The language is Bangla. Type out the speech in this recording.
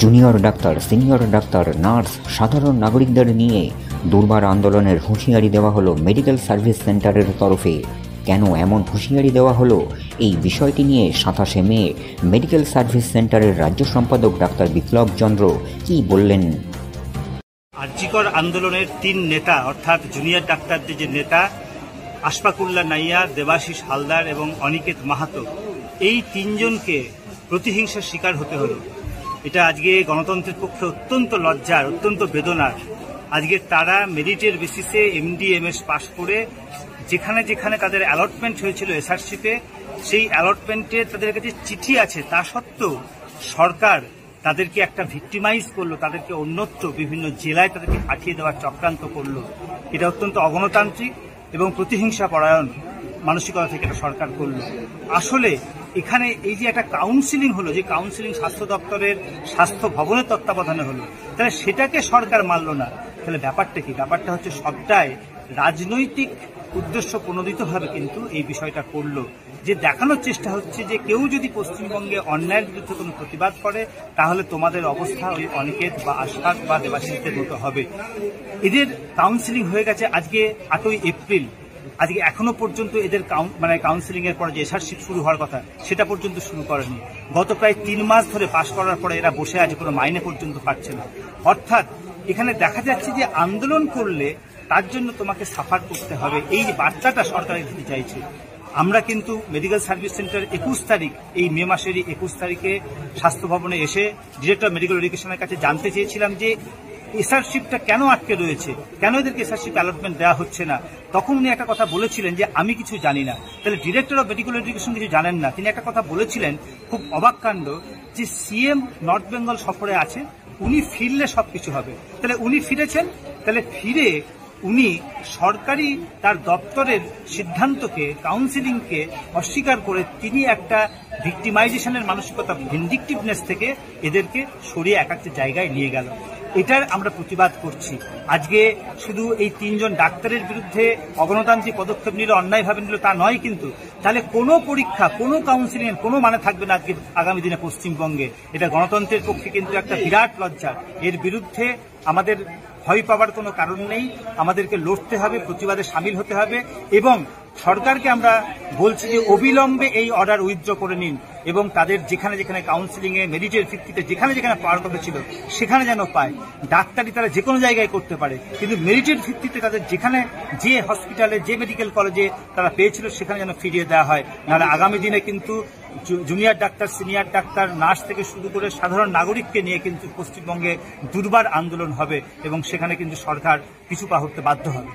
Junior doctor, senior doctor, nurse, সাধারণ নাগরিকদের নিয়ে দুর্বার আন্দোলনের হুঁশিয়ারি দেওয়া হলো মেডিকেল সার্ভিস সেন্টারের তরফে। কেন এমন হুঁশিয়ারি দেওয়া হলো, এই বিষয়টি নিয়ে 27শে মে মেডিকেল সার্ভিস সেন্টারের রাজ্য সম্পাদক ডাক্তার বিপ্লব চন্দ্র কী বললেন। আরজিকর আন্দোলনের 3 নেতা অর্থাৎ জুনিয়র ডাক্তারদের যে নেতা আশফাকুল্লাহ নাইয়া, দেবাশিস হালদার এবং অনিকেত মাহাতো, এই 3 জনকে প্রতিহিংসার শিকার হতে হলো। এটা আজকে গণতন্ত্রের পক্ষে অত্যন্ত লজ্জার, অত্যন্ত বেদনার। আজকে তারা মেরিটের বেসিসে এমডি এমএস পাশ করে যেখানে যেখানে তাদের অ্যালটমেন্ট হয়েছিল এসআরসিতে, সেই অ্যালটমেন্টে তাদের কাছে চিঠি আছে, তা সত্ত্বেও সরকার তাদেরকে একটা ভিক্টিমাইজ করলো, তাদেরকে অন্যত্র বিভিন্ন জেলায় তাদেরকে পাঠিয়ে দেওয়ার চক্রান্ত করলো। এটা অত্যন্ত অগণতান্ত্রিক এবং প্রতিহিংসা পরায়ণ মানসিকতা থেকে এটা সরকার করলো। আসলে এখানে এই যে একটা কাউন্সিলিং হলো, যে কাউন্সিলিং স্বাস্থ্য দপ্তরের স্বাস্থ্য ভবনের তত্ত্বাবধানে হলো, তাহলে সেটাকে সরকার মানল না। তাহলে ব্যাপারটা কি? ব্যাপারটা হচ্ছে সবটাই রাজনৈতিক উদ্দেশ্য প্রণোদিতভাবে কিন্তু এই বিষয়টা করলো, যে দেখানোর চেষ্টা হচ্ছে যে কেউ যদি পশ্চিমবঙ্গে অন্যায়ের বিরুদ্ধে কোনো প্রতিবাদ করে তাহলে তোমাদের অবস্থা ওই অনিকেত বা আশফাক বা দেবাশিসদের মতো হবে। এদের কাউন্সিলিং হয়ে গেছে আজকে 8ই এপ্রিল। আজকে এখনো পর্যন্ত এদের কাউন্সিলিং এর পরে যে এসআরশিপ শুরু হওয়ার কথা সেটা পর্যন্ত শুরু করেনি। গত প্রায় 3 মাস ধরে পাশ করার পরে এরা বসে আছে, কোনো মাইনে পর্যন্ত পাচ্ছে না। অর্থাৎ এখানে দেখা যাচ্ছে যে আন্দোলন করলে তার জন্য তোমাকে সাফার করতে হবে, এই যে বার্তাটা সরকার দিতে চাইছে। আমরা কিন্তু মেডিকেল সার্ভিস সেন্টার 21 তারিখ, এই মে মাসেরই 21 তারিখে স্বাস্থ্য ভবনে এসে ডিরেক্টর মেডিকেল এডুকেশনের কাছে জানতে চেয়েছিলাম যে এসআরশিপটা কেন আটকে রয়েছে, কেন এদেরকে এসআরশিপ অ্যালটমেন্ট দেওয়া হচ্ছে না। তখন উনি একটা কথা বলেছিলেন যে আমি কিছু জানি না। তাহলে ডিরেক্টর অফ মেডিকেল এডুকেশন কিছু জানেন না। তিনি একটা কথা বলেছিলেন, খুব অবাক কাণ্ড, যে সিএম নর্থ বেঙ্গল সফরে আছে, উনি ফিরলে সবকিছু হবে। তাহলে উনি ফিরেছেন, তাহলে ফিরে উনি সরকারি তার দপ্তরের সিদ্ধান্তকে, কাউন্সিলিংকে অস্বীকার করে তিনি একটা ভিক্টিমাইজেশনের মানসিকতা, ভিন্ডিকটিভনেস থেকে এদেরকে সরিয়ে এক একটা জায়গায় নিয়ে গেল। এটার আমরা প্রতিবাদ করছি। আজকে শুধু এই 3 জন ডাক্তারের বিরুদ্ধে অগণতান্ত্রিক পদক্ষেপ নিলে, অন্যায়ভাবে নিল তা নয়, কিন্তু তাহলে কোনো পরীক্ষা, কোনো কাউন্সিলিং এর কোনো মানে থাকবে না আজকে আগামী দিনে পশ্চিমবঙ্গে। এটা গণতন্ত্রের পক্ষে কিন্তু একটা বিরাট লজ্জা। এর বিরুদ্ধে আমাদের ভয় পাওয়ার কোনো কারণ নেই, আমাদেরকে লড়তে হবে, প্রতিবাদে সামিল হতে হবে এবং সরকারকে আমরা বলছি যে অবিলম্বে এই অর্ডার উইথড্র করে নিন এবং তাদের যেখানে যেখানে কাউন্সিলিংয়ে মেরিটের ভিত্তিতে যেখানে যেখানে পাওয়ার কথা ছিল সেখানে যেন পায়। ডাক্তারি তারা যে কোনো জায়গায় করতে পারে, কিন্তু মেরিটের ভিত্তিতে তাদের যেখানে, যে হসপিটালে, যে মেডিকেল কলেজে তারা পেয়েছিল সেখানে যেন ফিরিয়ে দেওয়া হয়। নাহলে আগামী দিনে কিন্তু junior doctor, senior doctor, nurse থেকে শুরু করে সাধারণ নাগরিককে নিয়ে কিন্তু পশ্চিমবঙ্গে দুর্বার আন্দোলন হবে এবং সেখানে কিন্তু সরকার পিছু পা হতে বাধ্য হবে।